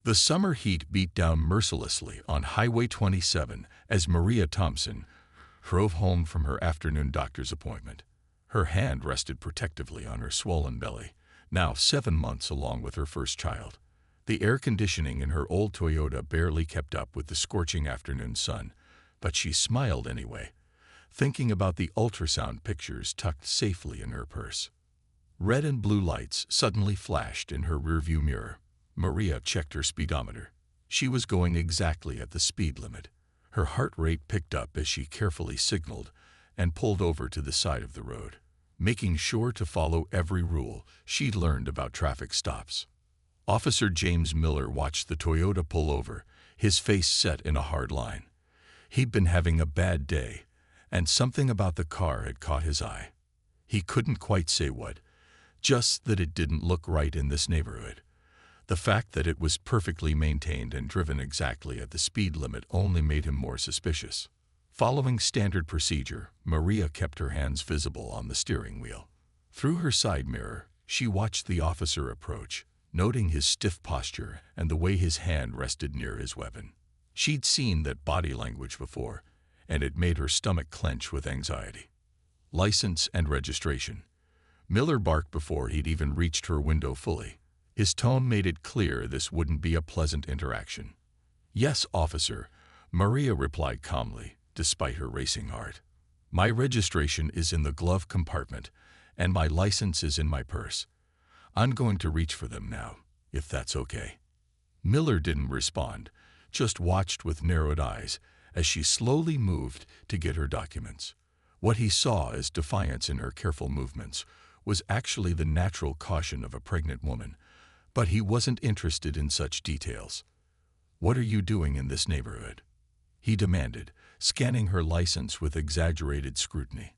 The summer heat beat down mercilessly on Highway 27 as Maria Thompson drove home from her afternoon doctor's appointment. Her hand rested protectively on her swollen belly, now 7 months along with her first child. The air conditioning in her old Toyota barely kept up with the scorching afternoon sun, but she smiled anyway, thinking about the ultrasound pictures tucked safely in her purse. Red and blue lights suddenly flashed in her rearview mirror. Maria checked her speedometer. She was going exactly at the speed limit. Her heart rate picked up as she carefully signaled and pulled over to the side of the road, making sure to follow every rule she'd learned about traffic stops. Officer James Miller watched the Toyota pull over, his face set in a hard line. He'd been having a bad day, and something about the car had caught his eye. He couldn't quite say what, just that it didn't look right in this neighborhood. The fact that it was perfectly maintained and driven exactly at the speed limit only made him more suspicious. Following standard procedure, Maria kept her hands visible on the steering wheel. Through her side mirror, she watched the officer approach, noting his stiff posture and the way his hand rested near his weapon. She'd seen that body language before, and it made her stomach clench with anxiety. License and registration. Miller barked before he'd even reached her window fully. His tone made it clear this wouldn't be a pleasant interaction. "Yes, officer," Maria replied calmly, despite her racing heart. "My registration is in the glove compartment, and my license is in my purse. I'm going to reach for them now, if that's okay." Miller didn't respond, just watched with narrowed eyes as she slowly moved to get her documents. What he saw as defiance in her careful movements was actually the natural caution of a pregnant woman, but he wasn't interested in such details. "What are you doing in this neighborhood?" he demanded, scanning her license with exaggerated scrutiny.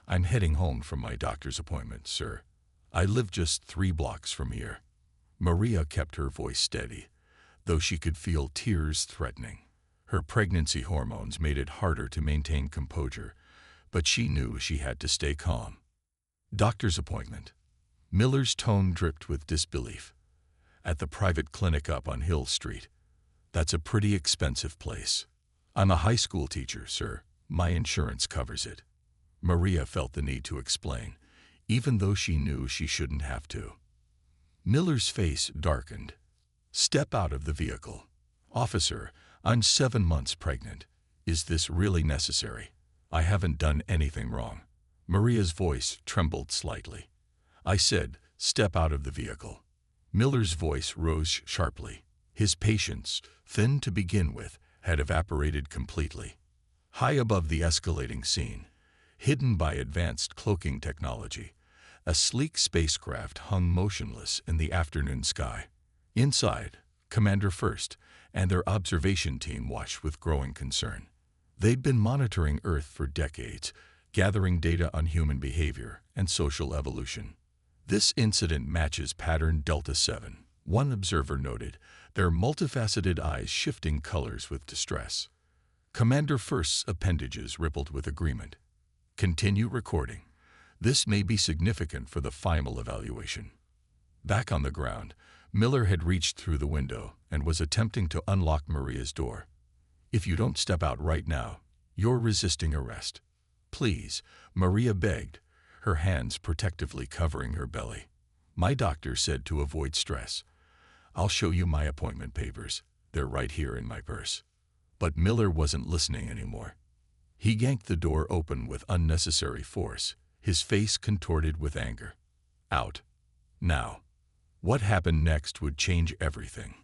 "I'm heading home from my doctor's appointment, sir. I live just 3 blocks from here." Maria kept her voice steady, though she could feel tears threatening. Her pregnancy hormones made it harder to maintain composure, but she knew she had to stay calm. "Doctor's appointment." Miller's tone dripped with disbelief. "At the private clinic up on Hill Street. That's a pretty expensive place." "I'm a high school teacher, sir. My insurance covers it." Maria felt the need to explain, even though she knew she shouldn't have to. Miller's face darkened. "Step out of the vehicle." "Officer, I'm 7 months pregnant. Is this really necessary? I haven't done anything wrong." Maria's voice trembled slightly. "I said, step out of the vehicle." Miller's voice rose sharply. His patience, thin to begin with, had evaporated completely. High above the escalating scene, hidden by advanced cloaking technology, a sleek spacecraft hung motionless in the afternoon sky. Inside, Commander First and their observation team watched with growing concern. They'd been monitoring Earth for decades, gathering data on human behavior and social evolution. "This incident matches pattern Delta 7, one observer noted, their multifaceted eyes shifting colors with distress. Commander First's appendages rippled with agreement. "Continue recording. This may be significant for the final evaluation." Back on the ground, Miller had reached through the window and was attempting to unlock Maria's door. "If you don't step out right now, you're resisting arrest." "Please," Maria begged, her hands protectively covering her belly. "My doctor said to avoid stress. I'll show you my appointment papers. They're right here in my purse." But Miller wasn't listening anymore. He yanked the door open with unnecessary force, his face contorted with anger. "Out. Now." What happened next would change everything.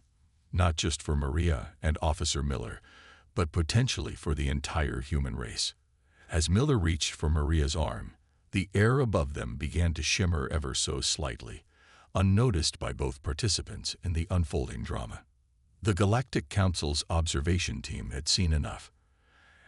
Not just for Maria and Officer Miller, but potentially for the entire human race. As Miller reached for Maria's arm, the air above them began to shimmer ever so slightly, unnoticed by both participants in the unfolding drama. The Galactic Council's observation team had seen enough.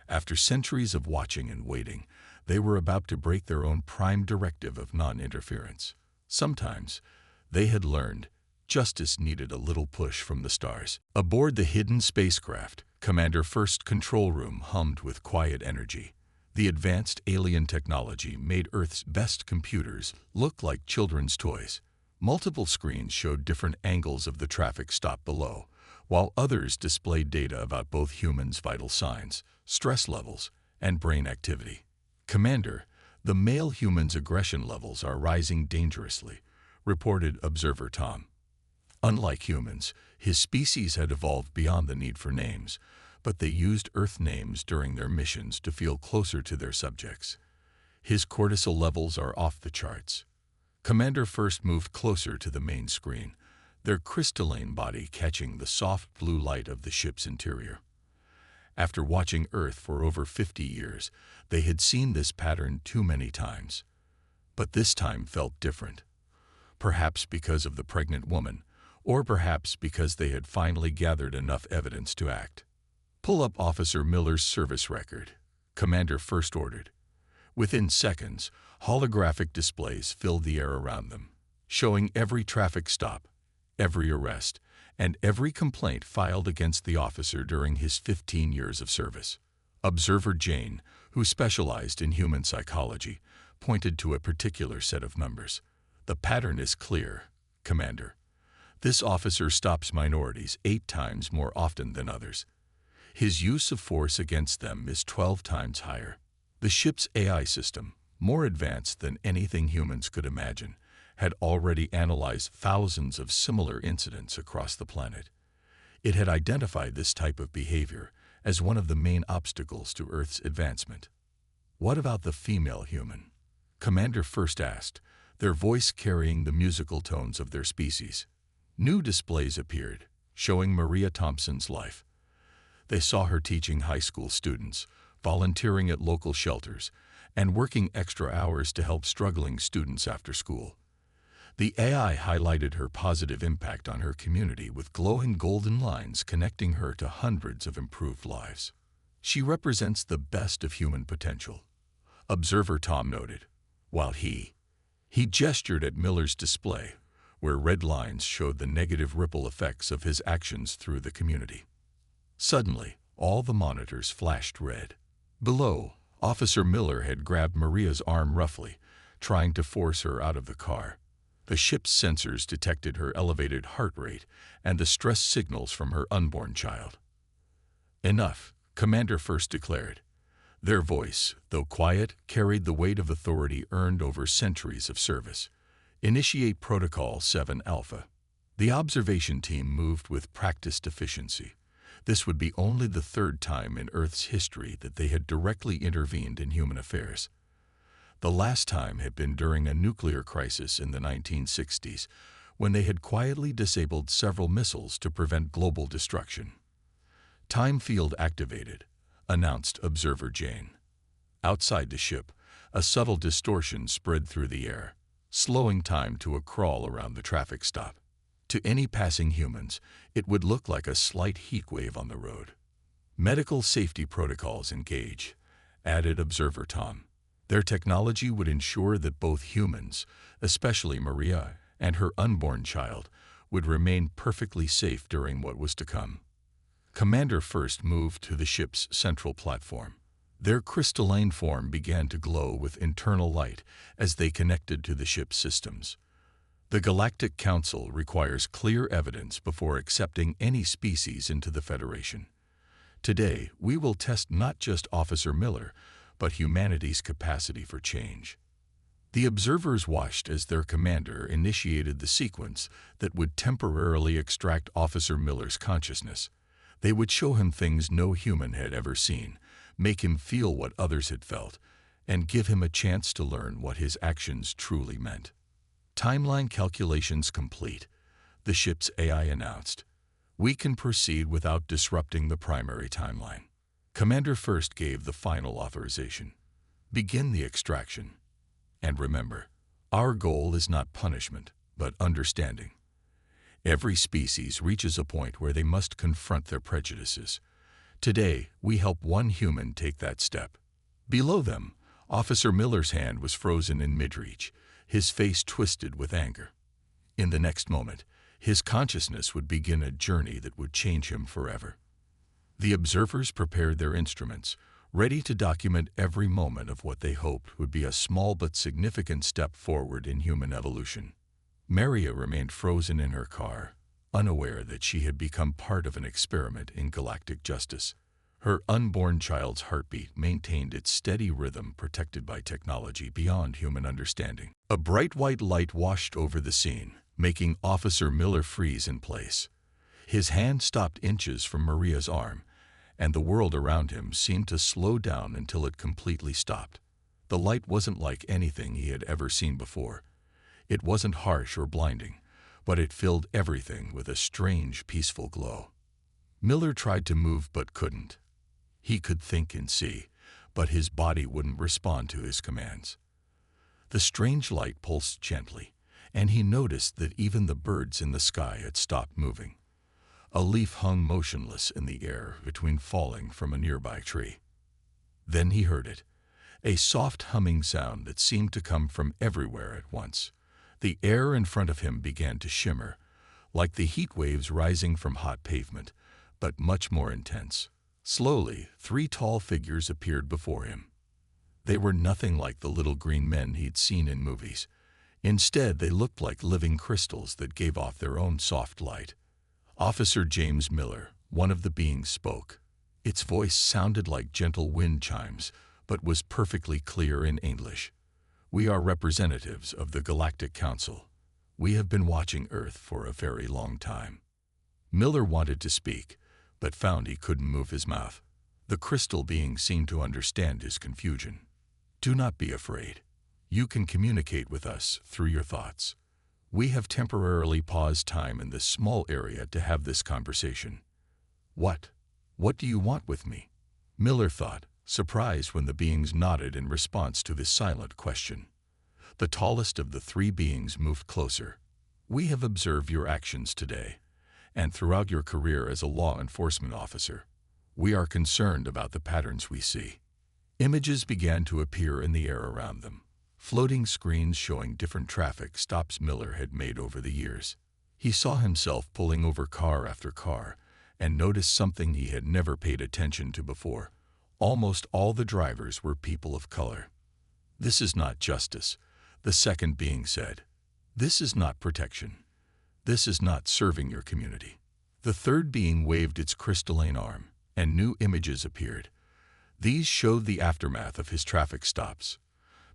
After centuries of watching and waiting, they were about to break their own prime directive of non-interference. Sometimes, they had learned, justice needed a little push from the stars. Aboard the hidden spacecraft, Commander First's control room hummed with quiet energy. The advanced alien technology made Earth's best computers look like children's toys. Multiple screens showed different angles of the traffic stop below, while others displayed data about both humans' vital signs, stress levels, and brain activity. Commander, the male human's aggression levels are rising dangerously, reported Observer Tom. Unlike humans, his species had evolved beyond the need for names, but they used Earth names during their missions to feel closer to their subjects. His cortisol levels are off the charts. Commander first moved closer to the main screen, their crystalline body catching the soft blue light of the ship's interior. After watching Earth for over 50 years, they had seen this pattern too many times. But this time felt different. Perhaps because of the pregnant woman, or perhaps because they had finally gathered enough evidence to act. "Pull up Officer Miller's service record," Commander first ordered. Within seconds, holographic displays filled the air around them, showing every traffic stop, every arrest, and every complaint filed against the officer during his 15 years of service. Observer Jane, who specialized in human psychology, pointed to a particular set of numbers. "The pattern is clear, Commander. This officer stops minorities 8 times more often than others. His use of force against them is 12 times higher." The ship's AI system, more advanced than anything humans could imagine, had already analyzed thousands of similar incidents across the planet. It had identified this type of behavior as one of the main obstacles to Earth's advancement. "What about the female human?" Commander first asked, their voice carrying the musical tones of their species. New displays appeared, showing Maria Thompson's life. They saw her teaching high school students, volunteering at local shelters, and working extra hours to help struggling students after school. The AI highlighted her positive impact on her community with glowing golden lines connecting her to hundreds of improved lives. "She represents the best of human potential," Observer Tom noted, while he gestured at Miller's display, where red lines showed the negative ripple effects of his actions through the community. Suddenly, all the monitors flashed red. Below, Officer Miller had grabbed Maria's arm roughly, trying to force her out of the car. The ship's sensors detected her elevated heart rate and the stress signals from her unborn child. "Enough," Commander first declared. Their voice, though quiet, carried the weight of authority earned over centuries of service. "Initiate Protocol 7 Alpha." The observation team moved with practiced efficiency. This would be only the 3rd time in Earth's history that they had directly intervened in human affairs. The last time had been during a nuclear crisis in the 1960s, when they had quietly disabled several missiles to prevent global destruction. "Time field activated," announced Observer Jane. Outside the ship, a subtle distortion spread through the air, slowing time to a crawl around the traffic stop. To any passing humans, it would look like a slight heat wave on the road. "Medical safety protocols engage," added Observer Tom. Their technology would ensure that both humans, especially Maria and her unborn child, would remain perfectly safe during what was to come. Commander first moved to the ship's central platform. Their crystalline form began to glow with internal light as they connected to the ship's systems. The Galactic Council requires clear evidence before accepting any species into the Federation. Today, we will test not just Officer Miller, but humanity's capacity for change. The observers watched as their commander initiated the sequence that would temporarily extract Officer Miller's consciousness. They would show him things no human had ever seen, make him feel what others had felt, and give him a chance to learn what his actions truly meant. "Timeline calculations complete," the ship's AI announced. "We can proceed without disrupting the primary timeline." Commander first gave the final authorization. "Begin the extraction. And remember, our goal is not punishment, but understanding. Every species reaches a point where they must confront their prejudices. Today, we help one human take that step." Below them, Officer Miller's hand was frozen in mid-reach, his face twisted with anger. In the next moment, his consciousness would begin a journey that would change him forever. The observers prepared their instruments, ready to document every moment of what they hoped would be a small but significant step forward in human evolution. Maria remained frozen in her car, unaware that she had become part of an experiment in galactic justice. Her unborn child's heartbeat maintained its steady rhythm, protected by technology beyond human understanding. A bright white light washed over the scene, making Officer Miller freeze in place. His hand stopped inches from Maria's arm, and the world around him seemed to slow down until it completely stopped. The light wasn't like anything he had ever seen before. It wasn't harsh or blinding, but it filled everything with a strange, peaceful glow. Miller tried to move but couldn't. He could think and see, but his body wouldn't respond to his commands. The strange light pulsed gently, and he noticed that even the birds in the sky had stopped moving. A leaf hung motionless in the air between falling from a nearby tree. Then he heard it, a soft humming sound that seemed to come from everywhere at once. The air in front of him began to shimmer, like the heat waves rising from hot pavement, but much more intense. Slowly, 3 tall figures appeared before him. They were nothing like the little green men he'd seen in movies. Instead, they looked like living crystals that gave off their own soft light. Officer James Miller, one of the beings, spoke. Its voice sounded like gentle wind chimes, but was perfectly clear in English. "We are representatives of the Galactic Council. We have been watching Earth for a very long time." Miller wanted to speak, but found he couldn't move his mouth. The crystal being seemed to understand his confusion. "Do not be afraid. You can communicate with us through your thoughts. We have temporarily paused time in this small area to have this conversation." What do you want with me?" Miller thought, surprised when the beings nodded in response to this silent question. The tallest of the 3 beings moved closer. "We have observed your actions today, and throughout your career as a law enforcement officer. We are concerned about the patterns we see." Images began to appear in the air around them, floating screens showing different traffic stops Miller had made over the years. He saw himself pulling over car after car and noticed something he had never paid attention to before. Almost all the drivers were people of color. "This is not justice," the second being said. "This is not protection. This is not serving your community." The third being waved its crystalline arm, and new images appeared. These showed the aftermath of his traffic stops.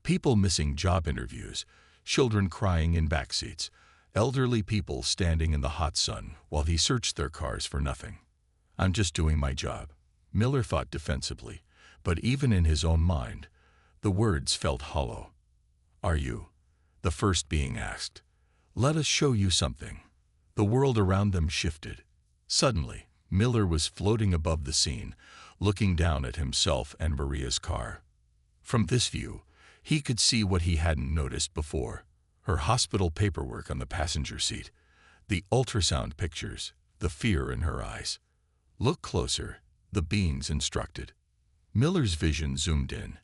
People missing job interviews, children crying in backseats, elderly people standing in the hot sun while he searched their cars for nothing. "I'm just doing my job," Miller thought defensively, but even in his own mind, the words felt hollow. "Are you?" the first being asked. "Let us show you something." The world around them shifted. Suddenly, Miller was floating above the scene, looking down at himself and Maria's car. From this view, he could see what he hadn't noticed before: her hospital paperwork on the passenger seat, the ultrasound pictures, the fear in her eyes. "Look closer," the beings instructed. Miller's vision zoomed in,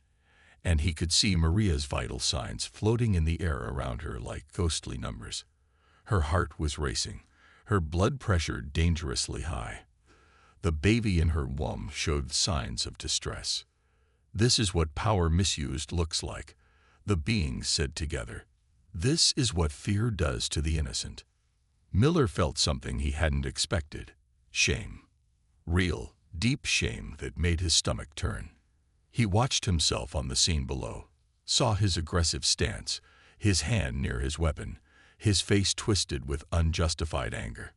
and he could see Maria's vital signs floating in the air around her like ghostly numbers. Her heart was racing, her blood pressure dangerously high. The baby in her womb showed signs of distress. "This is what power misused looks like," the beings said together. "This is what fear does to the innocent." Miller felt something he hadn't expected: shame. Real, deep shame that made his stomach turn. He watched himself on the scene below, saw his aggressive stance, his hand near his weapon, his face twisted with unjustified anger.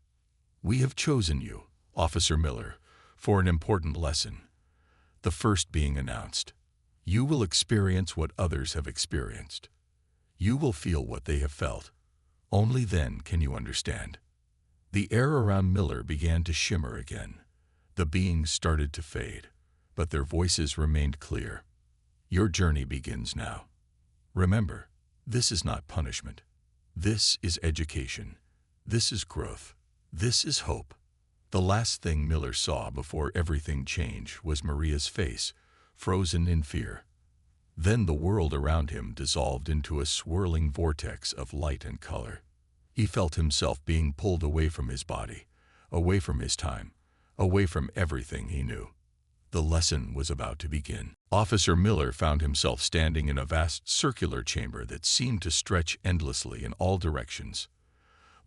"We have chosen you, Officer Miller, for an important lesson," the first being announced. "You will experience what others have experienced. You will feel what they have felt. Only then can you understand." The air around Miller began to shimmer again. The beings started to fade, but their voices remained clear. "Your journey begins now. Remember, this is not punishment. This is education. This is growth. This is hope." The last thing Miller saw before everything changed was Maria's face, frozen in fear. Then the world around him dissolved into a swirling vortex of light and color. He felt himself being pulled away from his body, away from his time, away from everything he knew. The lesson was about to begin. Officer Miller found himself standing in a vast circular chamber that seemed to stretch endlessly in all directions.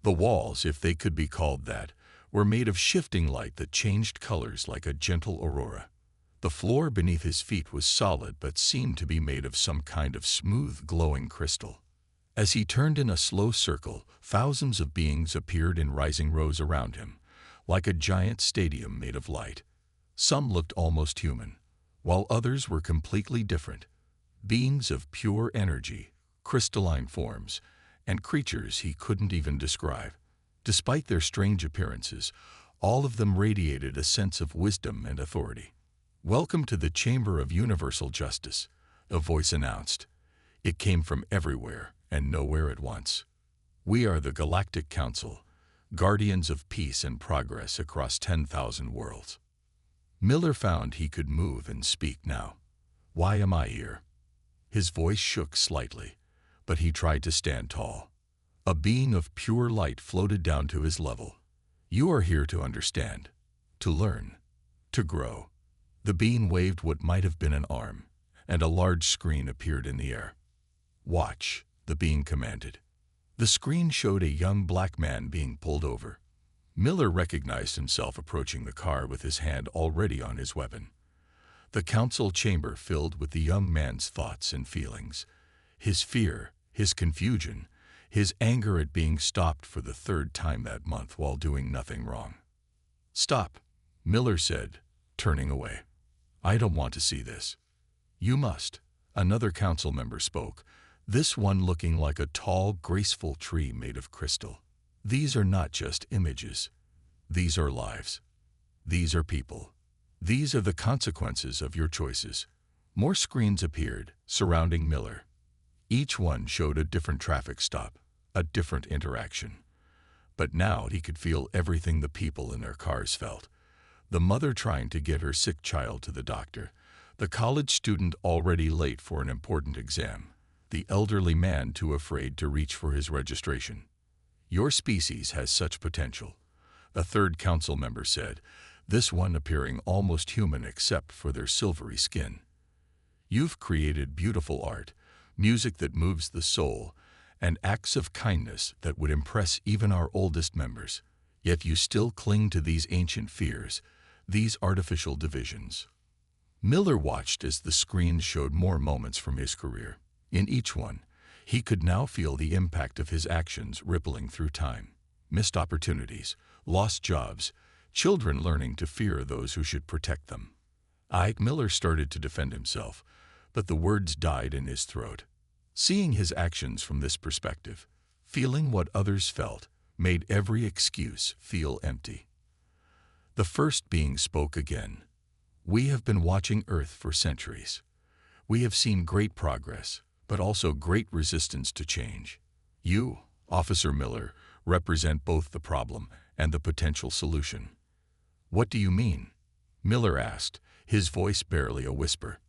The walls, if they could be called that, were made of shifting light that changed colors like a gentle aurora. The floor beneath his feet was solid but seemed to be made of some kind of smooth, glowing crystal. As he turned in a slow circle, thousands of beings appeared in rising rows around him, like a giant stadium made of light. Some looked almost human, while others were completely different, beings of pure energy, crystalline forms, and creatures he couldn't even describe. Despite their strange appearances, all of them radiated a sense of wisdom and authority. "Welcome to the Chamber of Universal Justice," a voice announced. It came from everywhere and nowhere at once. "We are the Galactic Council, guardians of peace and progress across 10,000 worlds." Miller found he could move and speak now. "Why am I here?" His voice shook slightly, but he tried to stand tall. A being of pure light floated down to his level. "You are here to understand, to learn, to grow." The being waved what might have been an arm, and a large screen appeared in the air. "Watch," the being commanded. The screen showed a young black man being pulled over. Miller recognized himself approaching the car with his hand already on his weapon. The council chamber filled with the young man's thoughts and feelings. His fear, his confusion, his anger at being stopped for the third time that month while doing nothing wrong. "Stop," Miller said, turning away. "I don't want to see this." "You must," another council member spoke, this one looking like a tall, graceful tree made of crystal. "These are not just images. These are lives. These are people. These are the consequences of your choices." More screens appeared, surrounding Miller. Each one showed a different traffic stop, a different interaction. But now he could feel everything the people in their cars felt. The mother trying to get her sick child to the doctor, the college student already late for an important exam, the elderly man too afraid to reach for his registration. "Your species has such potential," a third council member said, this one appearing almost human except for their silvery skin. "You've created beautiful art, music that moves the soul, and acts of kindness that would impress even our oldest members. Yet you still cling to these ancient fears, these artificial divisions." Miller watched as the screens showed more moments from his career. In each one, he could now feel the impact of his actions rippling through time. Missed opportunities, lost jobs, children learning to fear those who should protect them. Miller started to defend himself, but the words died in his throat. Seeing his actions from this perspective, feeling what others felt, made every excuse feel empty. The first being spoke again. "We have been watching Earth for centuries. We have seen great progress, but also great resistance to change. You, Officer Miller, represent both the problem and the potential solution." "What do you mean?" Miller asked, his voice barely a whisper.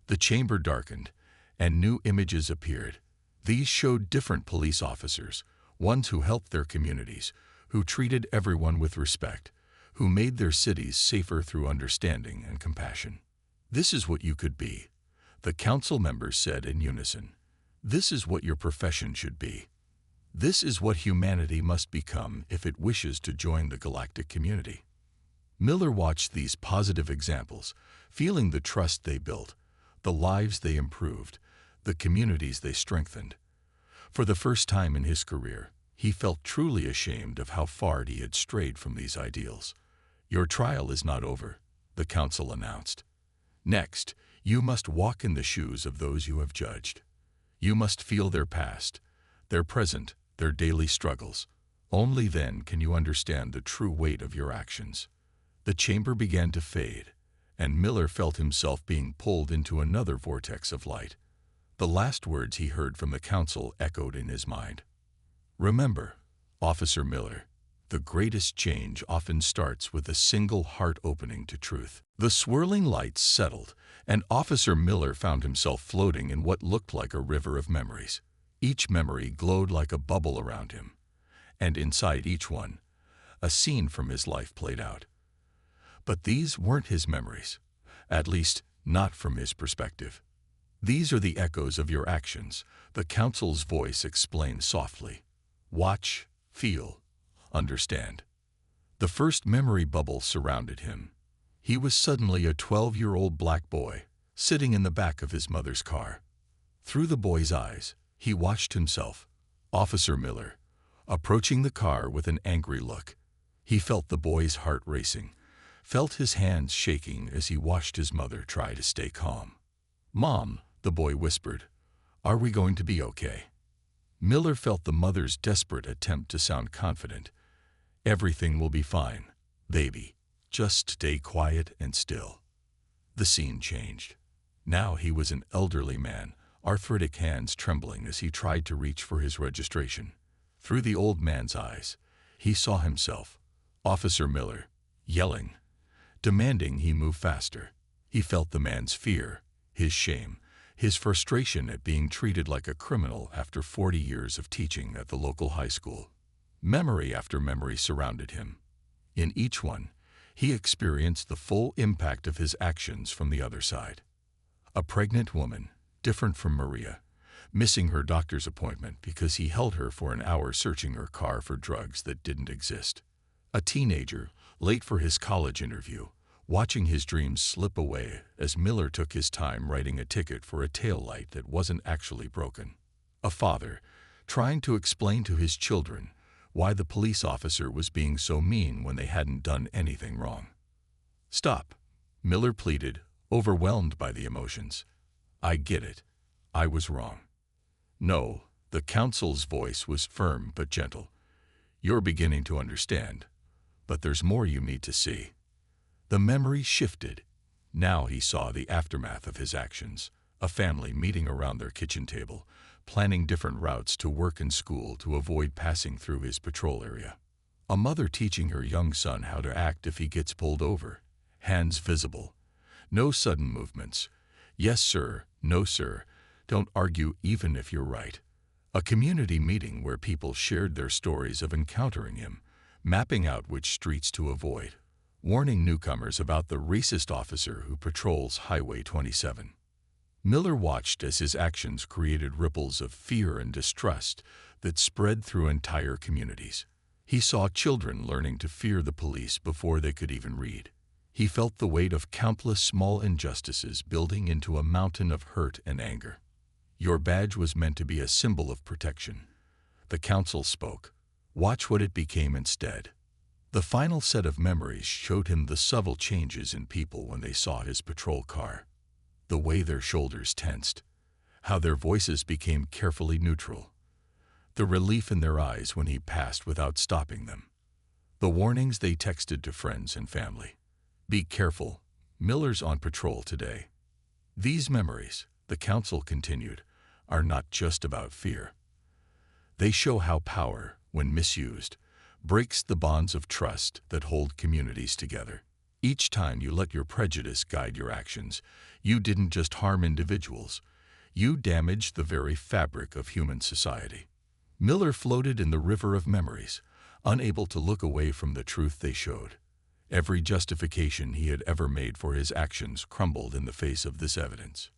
The chamber darkened, and new images appeared. These showed different police officers, ones who helped their communities, who treated everyone with respect, who made their cities safer through understanding and compassion. "This is what you could be," the council members said in unison. "This is what your profession should be. This is what humanity must become if it wishes to join the galactic community." Miller watched these positive examples, feeling the trust they built, the lives they improved, the communities they strengthened. For the first time in his career, he felt truly ashamed of how far he had strayed from these ideals. "Your trial is not over," the council announced. "Next, you must walk in the shoes of those you have judged. You must feel their past, their present, their daily struggles. Only then can you understand the true weight of your actions." The chamber began to fade, and Miller felt himself being pulled into another vortex of light. The last words he heard from the council echoed in his mind. "Remember, Officer Miller, the greatest change often starts with a single heart opening to truth." The swirling lights settled, and Officer Miller found himself floating in what looked like a river of memories. Each memory glowed like a bubble around him, and inside each one, a scene from his life played out. But these weren't his memories, at least not from his perspective. "These are the echoes of your actions," the council's voice explained softly. "Watch, feel, understand. The first memory bubble surrounded him. He was suddenly a 12-year-old black boy, sitting in the back of his mother's car. Through the boy's eyes, he watched himself, Officer Miller, approaching the car with an angry look. He felt the boy's heart racing, felt his hands shaking as he watched his mother try to stay calm. "Mom," the boy whispered, "are we going to be okay?" Miller felt the mother's desperate attempt to sound confident. "Everything will be fine, baby. Just stay quiet and still." The scene changed. Now he was an elderly man, arthritic hands trembling as he tried to reach for his registration. Through the old man's eyes, he saw himself, Officer Miller, yelling, demanding he move faster. He felt the man's fear, his shame, his frustration at being treated like a criminal after 40 years of teaching at the local high school. Memory after memory surrounded him. In each one, he experienced the full impact of his actions from the other side. A pregnant woman, different from Maria, missing her doctor's appointment because he held her for an hour searching her car for drugs that didn't exist. A teenager, late for his college interview, watching his dreams slip away as Miller took his time writing a ticket for a taillight that wasn't actually broken. A father, trying to explain to his children why the police officer was being so mean when they hadn't done anything wrong. "Stop," Miller pleaded, overwhelmed by the emotions. "I get it. I was wrong." "No," the counsel's voice was firm but gentle. "You're beginning to understand, but there's more you need to see." The memory shifted. Now he saw the aftermath of his actions, a family meeting around their kitchen table, planning different routes to work and school to avoid passing through his patrol area. A mother teaching her young son how to act if he gets pulled over, hands visible. No sudden movements. "Yes, sir. No, sir. Don't argue even if you're right." A community meeting where people shared their stories of encountering him, mapping out which streets to avoid, warning newcomers about the racist officer who patrols Highway 27. Miller watched as his actions created ripples of fear and distrust that spread through entire communities. He saw children learning to fear the police before they could even read. He felt the weight of countless small injustices building into a mountain of hurt and anger. Your badge was meant to be a symbol of protection. The counsel spoke. Watch what it became instead. The final set of memories showed him the subtle changes in people when they saw his patrol car. The way their shoulders tensed, how their voices became carefully neutral, the relief in their eyes when he passed without stopping them, the warnings they texted to friends and family. "Be careful, Miller's on patrol today." These memories, the counsel continued, are not just about fear. They show how power, when misused, breaks the bonds of trust that hold communities together. Each time you let your prejudice guide your actions, you didn't just harm individuals, you damaged the very fabric of human society. Miller floated in the river of memories, unable to look away from the truth they showed. Every justification he had ever made for his actions crumbled in the face of this evidence.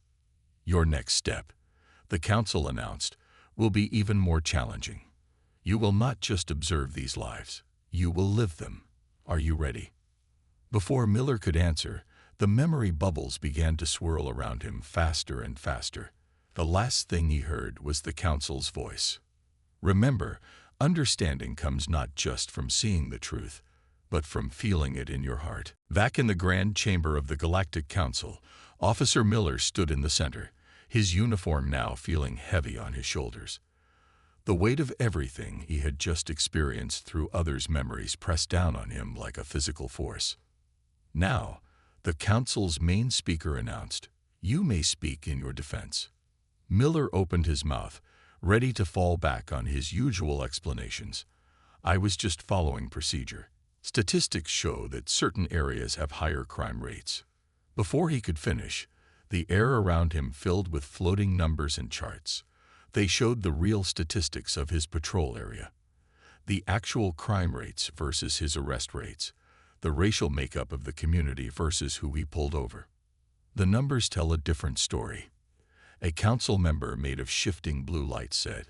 Your next step, the counsel announced, will be even more challenging. You will not just observe these lives, you will live them. Are you ready? Before Miller could answer, the memory bubbles began to swirl around him faster and faster. The last thing he heard was the counsel's voice. Remember, understanding comes not just from seeing the truth, but from feeling it in your heart. Back in the Grand Chamber of the Galactic Council, Officer Miller stood in the center, his uniform now feeling heavy on his shoulders. The weight of everything he had just experienced through others' memories pressed down on him like a physical force. Now, the council's main speaker announced, "You may speak in your defense." Miller opened his mouth, ready to fall back on his usual explanations. "I was just following procedure. Statistics show that certain areas have higher crime rates." Before he could finish, the air around him filled with floating numbers and charts. They showed the real statistics of his patrol area. The actual crime rates versus his arrest rates. The racial makeup of the community versus who he pulled over. The numbers tell a different story. A council member made of shifting blue lights said,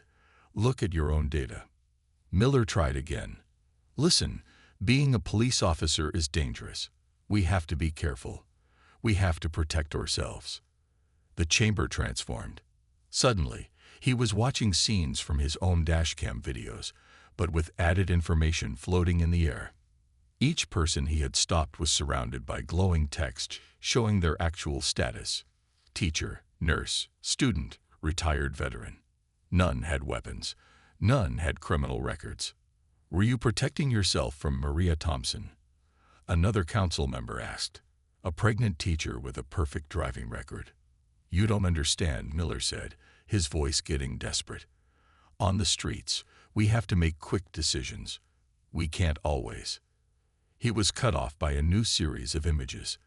"Look at your own data." Miller tried again. Listen, being a police officer is dangerous. We have to be careful. We have to protect ourselves. The chamber transformed. Suddenly, he was watching scenes from his own dashcam videos, but with added information floating in the air. Each person he had stopped was surrounded by glowing text showing their actual status: teacher, nurse, student, retired veteran. None had weapons. None had criminal records. Were you protecting yourself from Maria Thompson? Another council member asked. A pregnant teacher with a perfect driving record. You don't understand, Miller said, his voice getting desperate. On the streets, we have to make quick decisions. We can't always. He was cut off by a new series of images.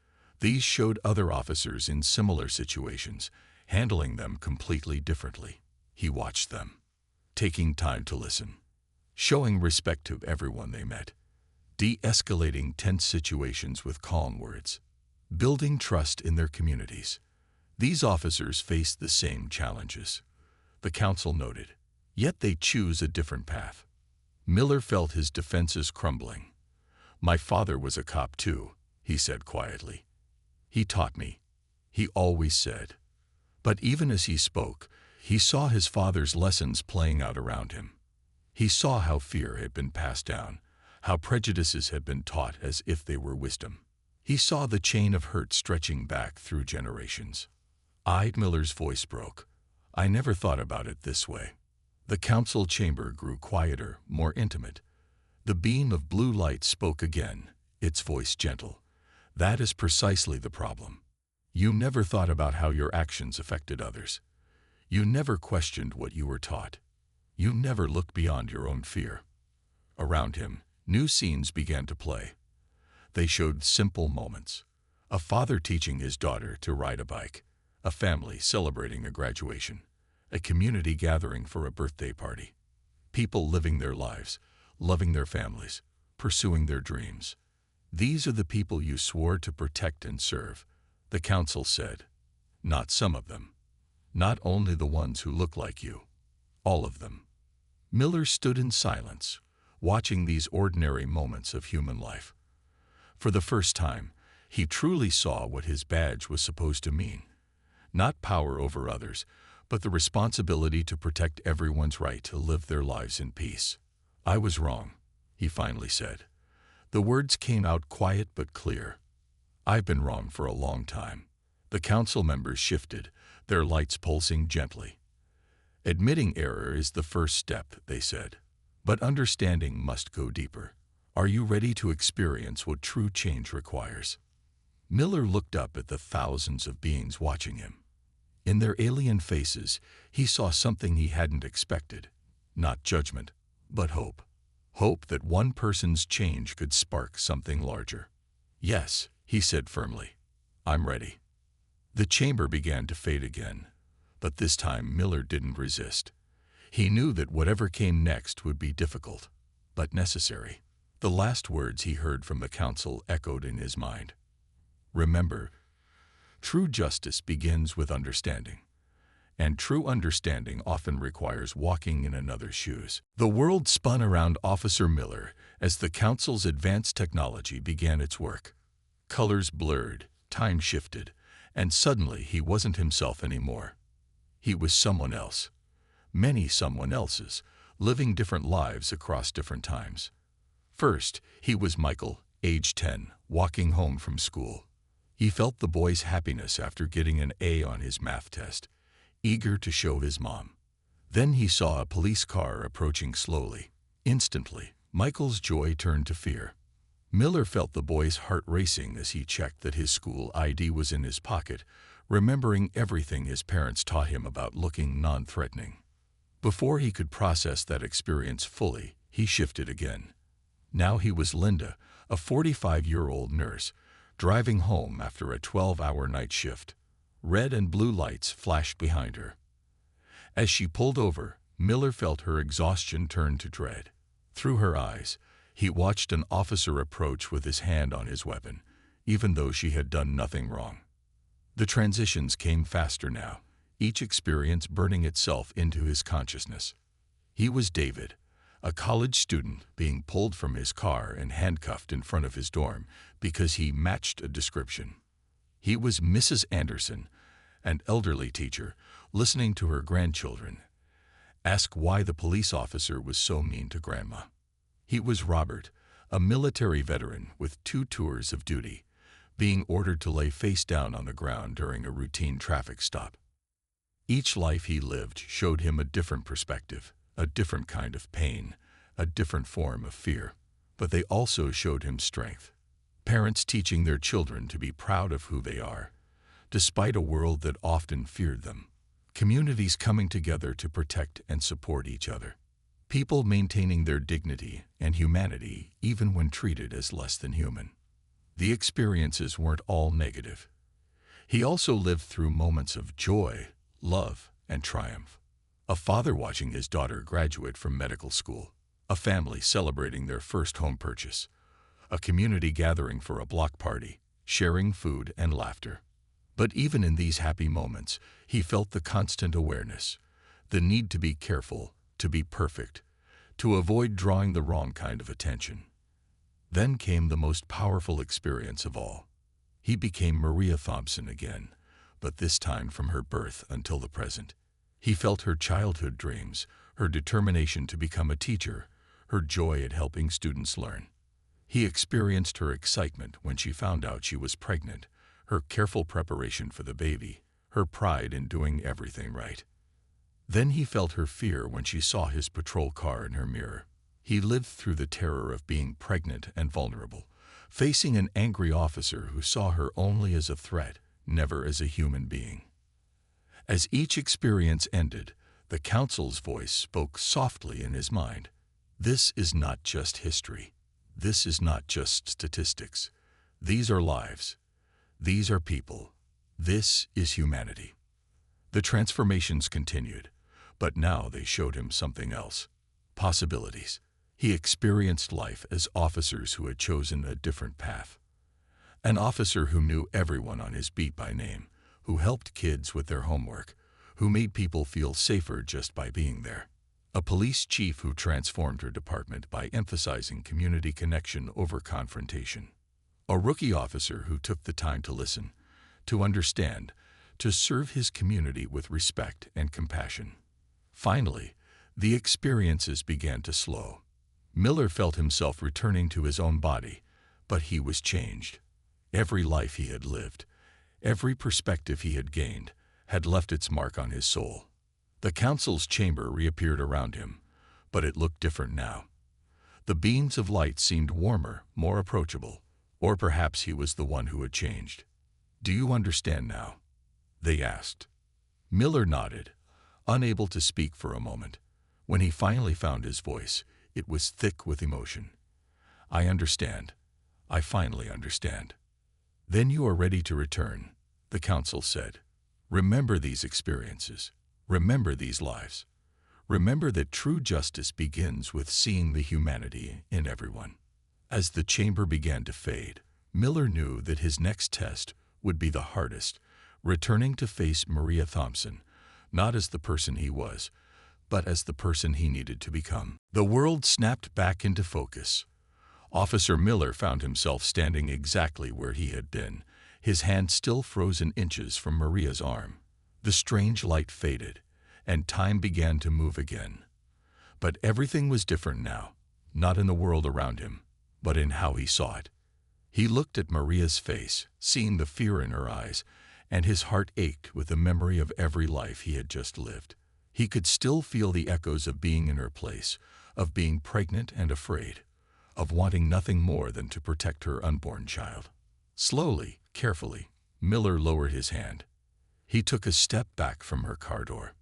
These showed other officers in similar situations, handling them completely differently. He watched them, taking time to listen, showing respect to everyone they met, de-escalating tense situations with calm words, building trust in their communities. These officers faced the same challenges, the council noted, yet they choose a different path. Miller felt his defenses crumbling. My father was a cop too, he said quietly. He taught me. He always said. But even as he spoke, he saw his father's lessons playing out around him. He saw how fear had been passed down, how prejudices had been taught as if they were wisdom. He saw the chain of hurt stretching back through generations. Miller's voice broke. I never thought about it this way. The council chamber grew quieter, more intimate. The beam of blue light spoke again, its voice gentle. That is precisely the problem. You never thought about how your actions affected others. You never questioned what you were taught. You never looked beyond your own fear. Around him, new scenes began to play. They showed simple moments. A father teaching his daughter to ride a bike, a family celebrating a graduation, a community gathering for a birthday party, people living their lives, loving their families, pursuing their dreams. These are the people you swore to protect and serve, the council said. Not some of them. Not only the ones who look like you. All of them. Miller stood in silence, watching these ordinary moments of human life. For the first time, he truly saw what his badge was supposed to mean. Not power over others, but the responsibility to protect everyone's right to live their lives in peace. I was wrong, he finally said. The words came out quiet but clear. I've been wrong for a long time. The council members shifted, their lights pulsing gently. Admitting error is the first step, they said. But understanding must go deeper. Are you ready to experience what true change requires? Miller looked up at the thousands of beings watching him. In their alien faces, he saw something he hadn't expected. Not judgment, but hope. Hope that one person's change could spark something larger. Yes, he said firmly. I'm ready. The chamber began to fade again, but this time Miller didn't resist. He knew that whatever came next would be difficult, but necessary. The last words he heard from the council echoed in his mind. Remember, true justice begins with understanding, and true understanding often requires walking in another's shoes. The world spun around Officer Miller as the council's advanced technology began its work. Colors blurred, time shifted, and suddenly he wasn't himself anymore. He was someone else. Many someone else's, living different lives across different times. First, he was Michael, age 10, walking home from school. He felt the boy's happiness after getting an A on his math test, eager to show his mom. Then he saw a police car approaching slowly. Instantly, Michael's joy turned to fear. Miller felt the boy's heart racing as he checked that his school ID was in his pocket, remembering everything his parents taught him about looking non-threatening. Before he could process that experience fully, he shifted again. Now he was Linda, a 45-year-old nurse, driving home after a 12-hour night shift. Red and blue lights flashed behind her. As she pulled over, Miller felt her exhaustion turn to dread. Through her eyes, he watched an officer approach with his hand on his weapon, even though she had done nothing wrong. The transitions came faster now, each experience burning itself into his consciousness. He was David, a college student being pulled from his car and handcuffed in front of his dorm because he matched a description. He was Mrs. Anderson, an elderly teacher, listening to her grandchildren ask why the police officer was so mean to Grandma. He was Robert, a military veteran with 2 tours of duty, being ordered to lay face down on the ground during a routine traffic stop. Each life he lived showed him a different perspective, a different kind of pain, a different form of fear. But they also showed him strength. Parents teaching their children to be proud of who they are, despite a world that often feared them. Communities coming together to protect and support each other. People maintaining their dignity and humanity even when treated as less than human. The experiences weren't all negative. He also lived through moments of joy, love, and triumph. A father watching his daughter graduate from medical school. A family celebrating their first home purchase. A community gathering for a block party, sharing food and laughter. But even in these happy moments, he felt the constant awareness, the need to be careful, to be perfect, to avoid drawing the wrong kind of attention. Then came the most powerful experience of all. He became Maria Thompson again, but this time from her birth until the present. He felt her childhood dreams, her determination to become a teacher, her joy at helping students learn. He experienced her excitement when she found out she was pregnant, her careful preparation for the baby, her pride in doing everything right. Then he felt her fear when she saw his patrol car in her mirror. He lived through the terror of being pregnant and vulnerable, facing an angry officer who saw her only as a threat, never as a human being. As each experience ended, the counsel's voice spoke softly in his mind. This is not just history. This is not just statistics. These are lives. These are people. This is humanity. The transformations continued, but now they showed him something else. Possibilities. He experienced life as officers who had chosen a different path. An officer who knew everyone on his beat by name, who helped kids with their homework, who made people feel safer just by being there. A police chief who transformed her department by emphasizing community connection over confrontation. A rookie officer who took the time to listen, to understand, to serve his community with respect and compassion. Finally, the experiences began to slow. Miller felt himself returning to his own body, but he was changed. Every life he had lived, every perspective he had gained, had left its mark on his soul. The council's chamber reappeared around him, but it looked different now. The beams of light seemed warmer, more approachable, or perhaps he was the one who had changed. "Do you understand now?" they asked. Miller nodded, unable to speak for a moment. When he finally found his voice, it was thick with emotion. "I understand. I finally understand." "Then you are ready to return," the council said. "Remember these experiences. Remember these lives. Remember that true justice begins with seeing the humanity in everyone." As the chamber began to fade, Miller knew that his next test would be the hardest, returning to face Maria Thompson, not as the person he was, but as the person he needed to become. The world snapped back into focus. Officer Miller found himself standing exactly where he had been, his hand still frozen inches from Maria's arm. The strange light faded, and time began to move again. But everything was different now, not in the world around him, but in how he saw it. He looked at Maria's face, seeing the fear in her eyes, and his heart ached with the memory of every life he had just lived. He could still feel the echoes of being in her place, of being pregnant and afraid, of wanting nothing more than to protect her unborn child. Slowly, carefully, Miller lowered his hand. He took a step back from her car door.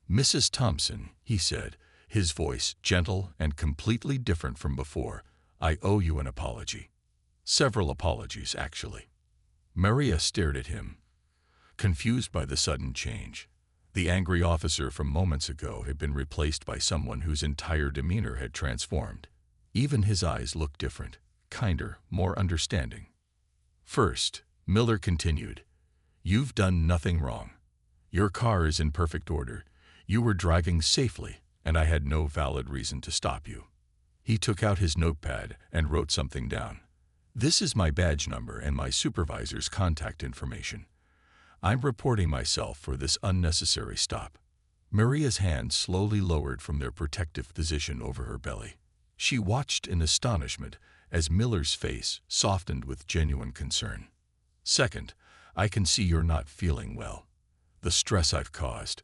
"Mrs. Thompson," he said, his voice gentle and completely different from before, "I owe you an apology. Several apologies, actually." Maria stared at him, confused by the sudden change. The angry officer from moments ago had been replaced by someone whose entire demeanor had transformed. Even his eyes looked different, kinder, more understanding. "First," Miller continued, "you've done nothing wrong. Your car is in perfect order. You were driving safely, and I had no valid reason to stop you. He took out his notepad and wrote something down. This is my badge number and my supervisor's contact information. I'm reporting myself for this unnecessary stop. Maria's hands slowly lowered from their protective position over her belly. She watched in astonishment as Miller's face softened with genuine concern. Second, I can see you're not feeling well. The stress I've caused,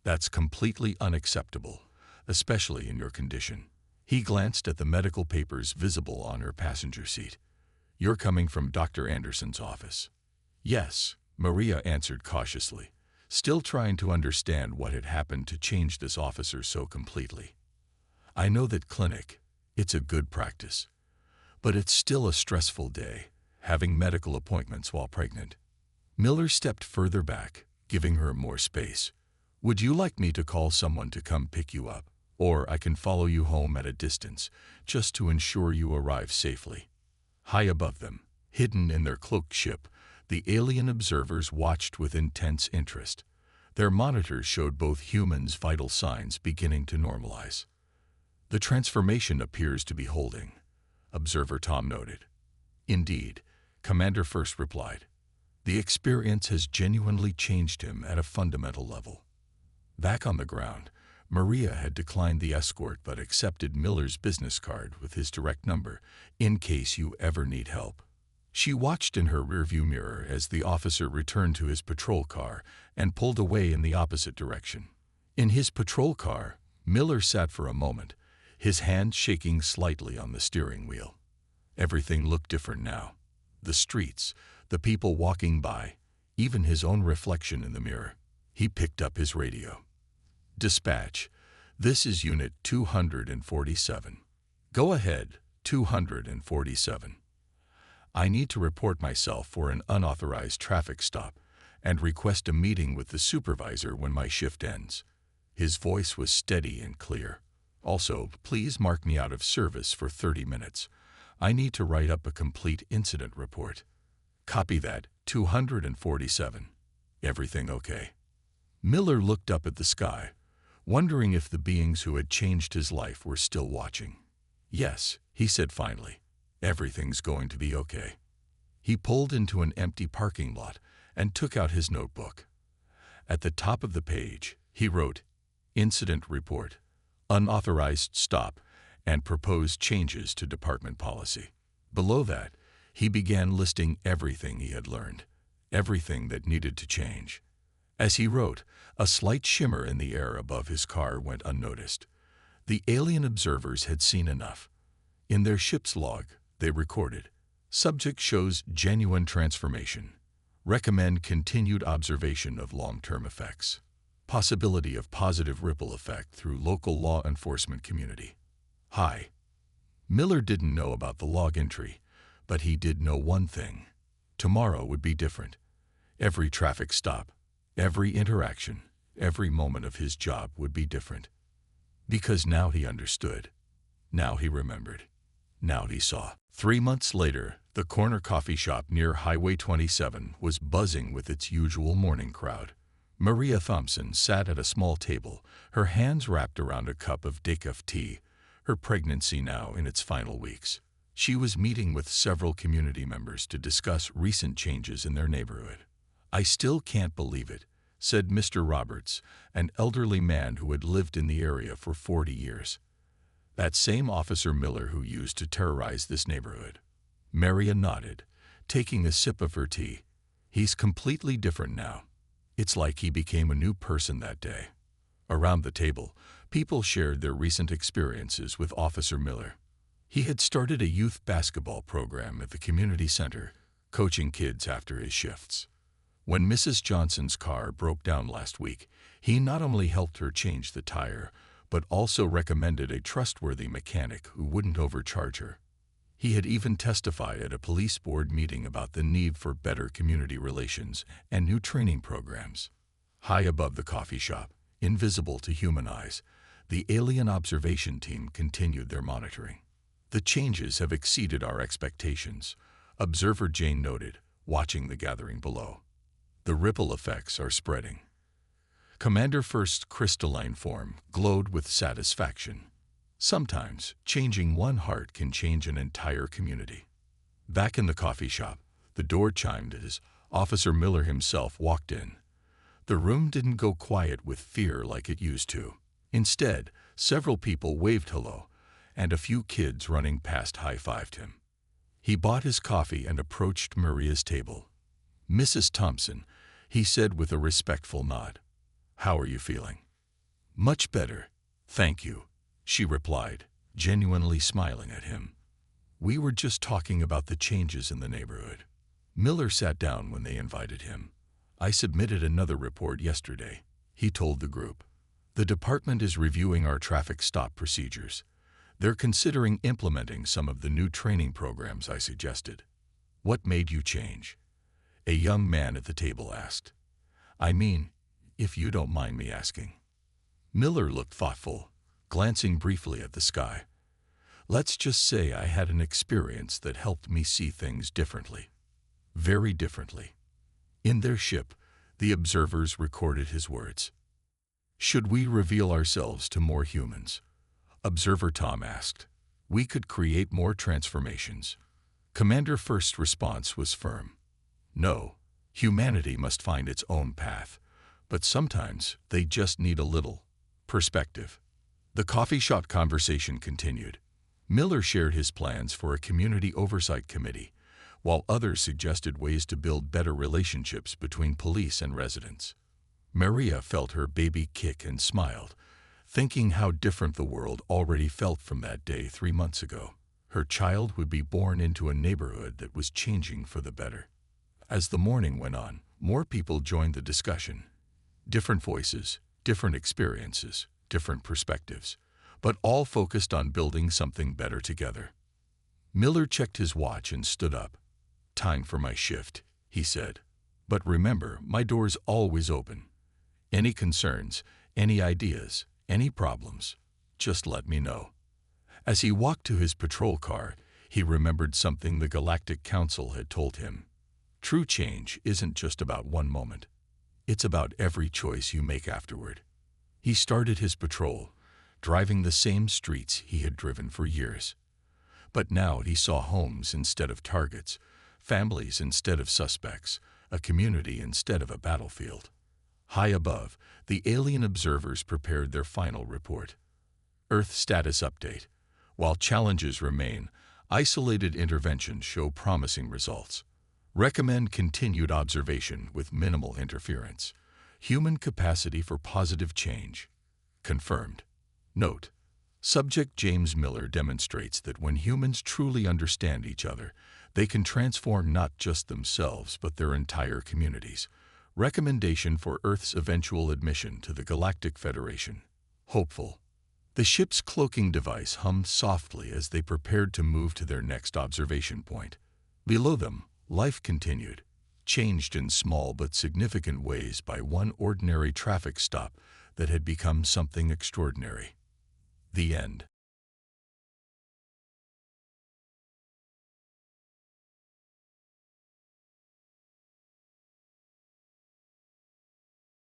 that's completely unacceptable, especially in your condition. He glanced at the medical papers visible on her passenger seat. You're coming from Dr. Anderson's office. Yes, Maria answered cautiously, still trying to understand what had happened to change this officer so completely. I know that clinic, it's a good practice, but it's still a stressful day, having medical appointments while pregnant. Miller stepped further back, giving her more space. Would you like me to call someone to come pick you up, or I can follow you home at a distance, just to ensure you arrive safely? High above them, hidden in their cloaked ship, the alien observers watched with intense interest. Their monitors showed both humans' vital signs beginning to normalize. The transformation appears to be holding, Observer Tom noted. Indeed, Commander First replied. The experience has genuinely changed him at a fundamental level. Back on the ground, Maria had declined the escort but accepted Miller's business card with his direct number, in case you ever need help. She watched in her rearview mirror as the officer returned to his patrol car and pulled away in the opposite direction. In his patrol car, Miller sat for a moment, his hand shaking slightly on the steering wheel. Everything looked different now. The streets, the people walking by, even his own reflection in the mirror. He picked up his radio. Dispatch, this is Unit 247. Go ahead, 247. I need to report myself for an unauthorized traffic stop and request a meeting with the supervisor when my shift ends. His voice was steady and clear. Also, please mark me out of service for 30 minutes. I need to write up a complete incident report. Copy that, 247. Everything okay? Miller looked up at the sky, wondering if the beings who had changed his life were still watching. Yes, he said finally. Everything's going to be okay. He pulled into an empty parking lot and took out his notebook. At the top of the page, he wrote, Incident Report, Unauthorized Stop, and Proposed Changes to Department Policy. Below that, he began listing everything he had learned, everything that needed to change. As he wrote, a slight shimmer in the air above his car went unnoticed. The alien observers had seen enough. In their ship's log, they recorded, Subject shows genuine transformation. Recommend continued observation of long-term effects. Possibility of positive ripple effect through local law enforcement community. Hi. Miller didn't know about the log entry, but he did know one thing. Tomorrow would be different. Every traffic stop, every interaction, every moment of his job would be different. Because now he understood. Now he remembered. Now he saw. 3 months later, the corner coffee shop near Highway 27 was buzzing with its usual morning crowd. Maria Thompson sat at a small table, her hands wrapped around a cup of decaf tea, her pregnancy now in its final weeks. She was meeting with several community members to discuss recent changes in their neighborhood. I still can't believe it, said Mr. Roberts, an elderly man who had lived in the area for 40 years. That same Officer Miller who used to terrorize this neighborhood. Maria nodded, taking a sip of her tea. He's completely different now. It's like he became a new person that day. Around the table, people shared their recent experiences with Officer Miller. He had started a youth basketball program at the community center, coaching kids after his shifts. When Mrs. Johnson's car broke down last week, he not only helped her change the tire, but also recommended a trustworthy mechanic who wouldn't overcharge her. He had even testified at a police board meeting about the need for better community relations and new training programs. High above the coffee shop, invisible to human eyes, the alien observation team continued their monitoring. The changes have exceeded our expectations, Observer Jane noted, watching the gathering below. The ripple effects are spreading. Commander First's crystalline form glowed with satisfaction. Sometimes, changing one heart can change an entire community. Back in the coffee shop, the door chimed as Officer Miller himself walked in. The room didn't go quiet with fear like it used to. Instead, several people waved hello, and a few kids running past high-fived him. He bought his coffee and approached Maria's table. "Mrs. Thompson," he said with a respectful nod. "How are you feeling?" "Much better, thank you," she replied, genuinely smiling at him. "We were just talking about the changes in the neighborhood." Miller sat down when they invited him. "I submitted another report yesterday," he told the group. "The department is reviewing our traffic stop procedures. They're considering implementing some of the new training programs I suggested." "What made you change?" a young man at the table asked. "I mean, if you don't mind me asking." Miller looked thoughtful, glancing briefly at the sky. "Let's just say I had an experience that helped me see things differently. Very differently." In their ship, the observers recorded his words. "Should we reveal ourselves to more humans?" Observer Tom asked. "We could create more transformations." Commander First's response was firm. "No, humanity must find its own path, but sometimes they just need a little perspective." The coffee shop conversation continued. Miller shared his plans for a community oversight committee, while others suggested ways to build better relationships between police and residents. Maria felt her baby kick and smiled, thinking how different the world already felt from that day 3 months ago. Her child would be born into a neighborhood that was changing for the better. As the morning went on, more people joined the discussion. Different voices, different experiences, different perspectives, but all focused on building something better together. Miller checked his watch and stood up. "Time for my shift," he said. "But remember, my door's always open. Any concerns, any ideas, any problems, just let me know." As he walked to his patrol car, he remembered something the Galactic Council had told him. True change isn't just about one moment. It's about every choice you make afterward. He started his patrol, driving the same streets he had driven for years. But now he saw homes instead of targets, families instead of suspects, a community instead of a battlefield. High above, the alien observers prepared their final report. Earth status update. While challenges remain, isolated interventions show promising results. Recommend continued observation with minimal interference. Human capacity for positive change. Confirmed. Note: Subject James Miller demonstrates that when humans truly understand each other, they can transform not just themselves but their entire communities. Recommendation for Earth's eventual admission to the Galactic Federation. Hopeful. The ship's cloaking device hummed softly as they prepared to move to their next observation point. Below them, life continued, changed in small but significant ways by one ordinary traffic stop that had become something extraordinary. The end.